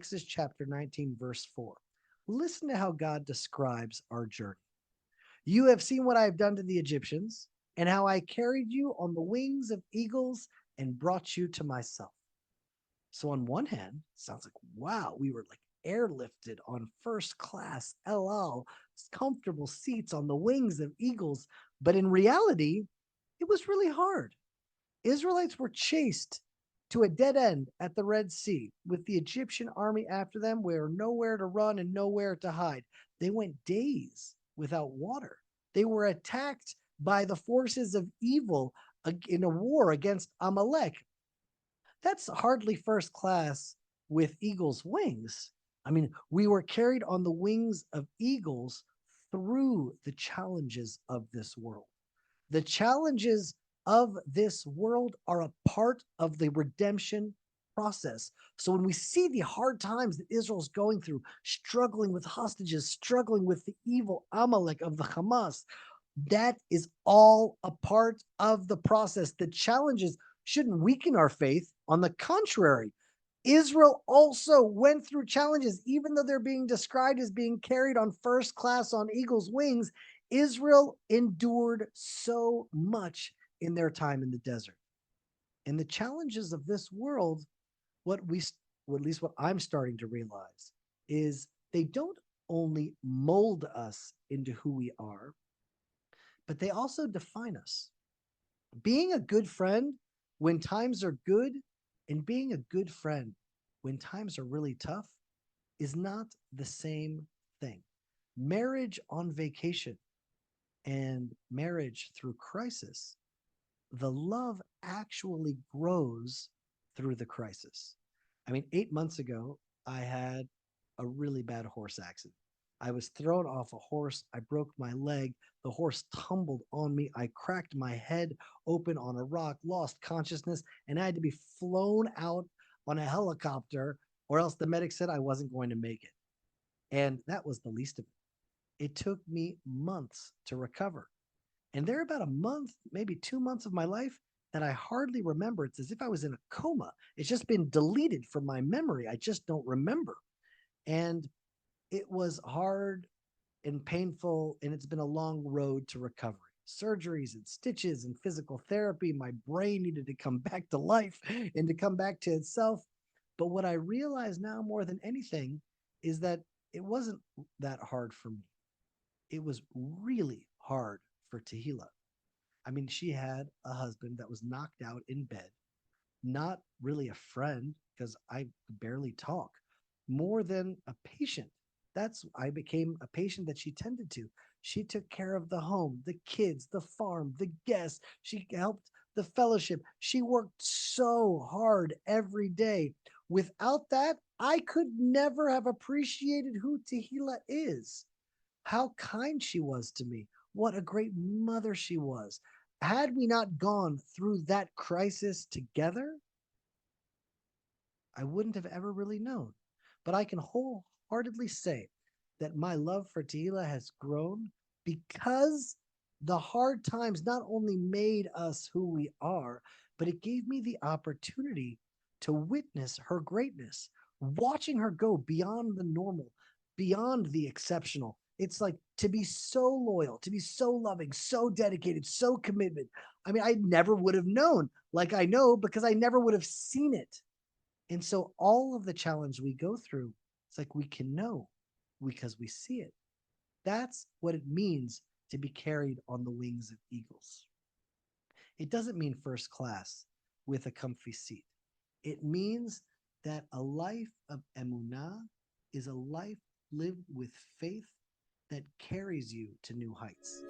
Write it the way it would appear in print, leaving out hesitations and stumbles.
Exodus chapter 19, verse 4. Listen to how God describes our journey. You have seen what I have done to the Egyptians, and how I carried you on the wings of eagles and brought you to myself. So, on one hand, it sounds like, wow, we were like airlifted on first class El Al, comfortable seats on the wings of eagles. But in reality, it was really hard. Israelites were chased to a dead end at the Red Sea with the Egyptian army after them, where nowhere to run and nowhere to hide. They went days without water. They were attacked by the forces of evil in a war against Amalek. That's hardly first class with eagle's wings. I mean, we were carried on the wings of eagles through the challenges of this world. The challenges of this world are a part of the redemption process. So when we see the hard times that Israel's going through, struggling with hostages, struggling with the evil Amalek of the Hamas, that is all a part of the process. The challenges shouldn't weaken our faith. On the contrary, Israel also went through challenges, even though they're being described as being carried on first class on eagle's wings. Israel endured so much in their time in the desert. And the challenges of this world, what we, or at least what I'm starting to realize, is they don't only mold us into who we are, but they also define us. Being a good friend when times are good and being a good friend when times are really tough is not the same thing. Marriage on vacation and marriage through crisis, the love actually grows through the crisis. I mean, 8 months ago, I had a really bad horse accident. I was thrown off a horse. I broke my leg. The horse tumbled on me. I cracked my head open on a rock, lost consciousness, and I had to be flown out on a helicopter, or else the medic said I wasn't going to make it. And that was the least of it. It took me months to recover. And there are about a month, maybe 2 months of my life that I hardly remember. It's as if I was in a coma. It's just been deleted from my memory. I just don't remember. And it was hard and painful, and it's been a long road to recovery. Surgeries and stitches and physical therapy. My brain needed to come back to life and to come back to itself. But what I realize now more than anything is that it wasn't that hard for me. It was really hard for Tehila. I mean, she had a husband that was knocked out in bed, not really a friend because I barely talk, more than a patient. That's I became a patient that she tended to. She took care of the home, the kids, the farm, the guests. She helped the fellowship. She worked so hard every day. Without that, I could never have appreciated who Tehila is, how kind she was to me, what a great mother she was. Had we not gone through that crisis together, I wouldn't have ever really known. But I can wholeheartedly say that my love for Tehillah has grown because the hard times not only made us who we are, but it gave me the opportunity to witness her greatness, watching her go beyond the normal, beyond the exceptional. It's like to be so loyal, to be so loving, so dedicated, so committed. I mean, I never would have known like I know because I never would have seen it. And so all of the challenge we go through, it's like we can know because we see it. That's what it means to be carried on the wings of eagles. It doesn't mean first class with a comfy seat. It means that a life of emunah is a life lived with faith that carries you to new heights.